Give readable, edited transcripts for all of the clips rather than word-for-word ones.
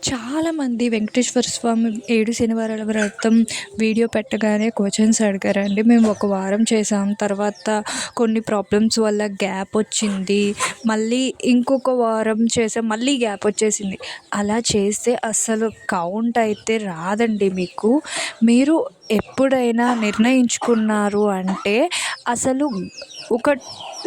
చాలామంది వెంకటేశ్వర స్వామి 7 శనివారాల వ్రతం వీడియో పెట్టగానే క్వెషన్స్ అడిగారండి. మేము ఒక వారం చేసాం. తర్వాత కొన్ని ప్రాబ్లమ్స్ వల్ల గ్యాప్ వచ్చింది. మళ్ళీ ఇంకొక వారం చేసాం. మళ్ళీ గ్యాప్ వచ్చేసింది. అలా చేస్తే అస్సలు కౌంట్ అయితే రాదండి మీకు. మీరు ఎప్పుడైనా నిర్ణయించుకున్నారు అంటే అసలు ఒక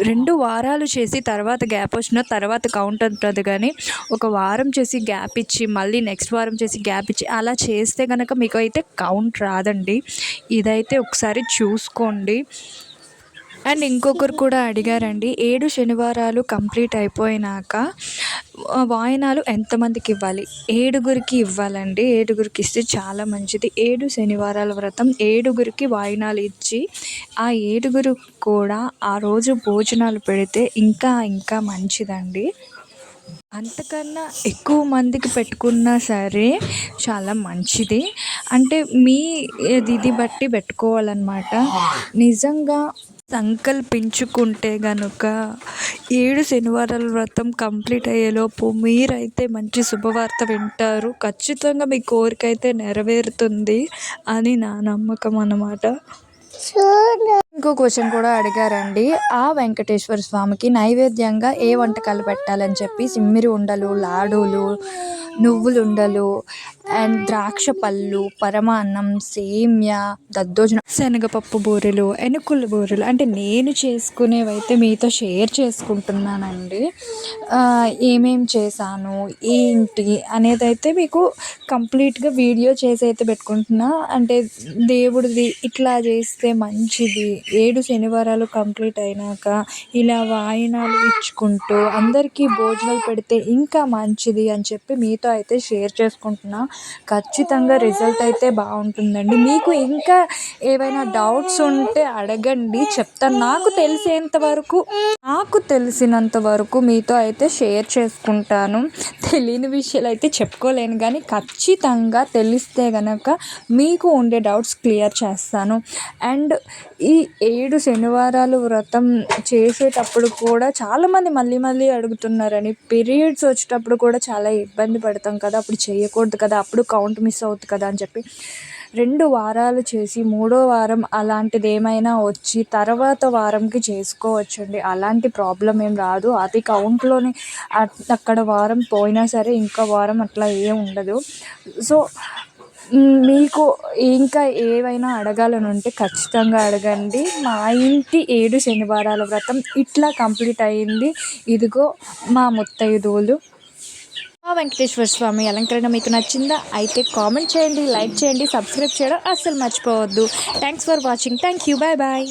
2 వారాలు చేసి తర్వాత గ్యాప్ వచ్చిన తర్వాత కౌంట్ ఉంటుంది కానీ, ఒక వారం చేసి గ్యాప్ ఇచ్చి మళ్ళీ నెక్స్ట్ వారం చేసి గ్యాప్ ఇచ్చి అలా చేస్తే గనక మీకు అయితే కౌంట్ రాదండి. ఇదైతే ఒకసారి చూసుకోండి. అండ్ ఇంకొకరు కూడా అడిగారండి, 7 శనివారాలు కంప్లీట్ అయిపోయినాక వాయినాలు ఎంతమందికి ఇవ్వాలి? 7గురికి ఇవ్వాలండి. 7గురికి ఇస్తే చాలా మంచిది. 7 శనివారాల వ్రతం 7గురికి వాయినాలు ఇచ్చి ఆ 7గురు కూడా ఆ రోజు భోజనాలు పెడితే ఇంకా ఇంకా మంచిదండి. అంతకన్నా ఎక్కువ మందికి పెట్టుకున్నా సరే చాలా మంచిది. అంటే మీ ఇది బట్టి పెట్టుకోవాలన్నమాట. నిజంగా సంకల్పించుకుంటే గనుక 7 శనివారాల వ్రతం కంప్లీట్ అయ్యేలోపు మీరైతే మంచి శుభవార్త వింటారు. ఖచ్చితంగా మీ కోరిక అయితే నెరవేరుతుంది అని నా నమ్మకం అన్నమాట. ఇంకో క్వశ్చన్ కూడా అడిగారండి, ఆ వెంకటేశ్వర స్వామికి నైవేద్యంగా ఏ వంటకాలు పెట్టాలని చెప్పి సిమ్మిరి ఉండలు, లాడూలు, నువ్వులుండలు అండ్ ద్రాక్ష పళ్ళు, పరమాన్నం, సేమ్యా, దద్దోజనం, శనగపప్పు బూరెలు, ఎనుకుల బూరెలు అంటే నేను చేసుకునేవైతే మీతో షేర్ చేసుకుంటున్నానండి. ఏమేం చేశాను ఏంటి అనేది అయితే మీకు కంప్లీట్గా వీడియో చేసి అయితే పెట్టుకుంటున్నా. అంటే దేవుడిది ఇట్లా చేస్తే మంచిది, 7 శనివారాలు కంప్లీట్ అయినాక ఇలా వాయినాలు ఇచ్చుకుంటూ అందరికీ భోజనాలు పెడితే ఇంకా మంచిది అని చెప్పి మీతో అయితే షేర్ చేసుకుంటున్నా. ఖచ్చితంగా రిజల్ట్ అయితే బాగుంటుందండి. మీకు ఇంకా ఏవైనా డౌట్స్ ఉంటే అడగండి, చెప్తాను. నాకు తెలిసినంత వరకు మీతో అయితే షేర్ చేసుకుంటాను. తెలియని విషయాలు అయితే చెప్పుకోలేను కానీ ఖచ్చితంగా తెలిస్తే గనక మీకు ఉండే డౌట్స్ క్లియర్ చేస్తాను. అండ్ ఈ 7 శనివారాలు వ్రతం చేసేటప్పుడు కూడా చాలామంది మళ్ళీ మళ్ళీ అడుగుతున్నారని, పీరియడ్స్ వచ్చేటప్పుడు కూడా చాలా ఇబ్బంది పడతాం కదా, అప్పుడు చేయకూడదు కదా, అప్పుడు కౌంట్ మిస్ అవుతుంది కదా అని చెప్పి 2 వారాలు చేసి 3వ వారం అలాంటిది ఏమైనా వచ్చి తర్వాత వారంకి చేసుకోవచ్చండి. అలాంటి ప్రాబ్లం ఏం రాదు. అది కౌంట్లోనే అక్కడ వారం పోయినా సరే ఇంకో వారం అట్లా ఏం ఉండదు. సో మీకు ఇంకా ఏవైనా అడగాలని ఉంటే ఖచ్చితంగా అడగండి. మా ఇంటి 7 శనివారాల వ్రతం ఇట్లా కంప్లీట్ అయ్యింది. ఇదిగో మా ముత్తైదువులు. ఆ వెంకటేశ్వర స్వామి అలంకరణ మీకు నచ్చిందా? అయితే కామెంట్ చేయండి, లైక్ చేయండి, సబ్స్క్రైబ్ చేయడం అస్సలు మర్చిపోవద్దు. Thanks for watching. Thank you. Bye bye.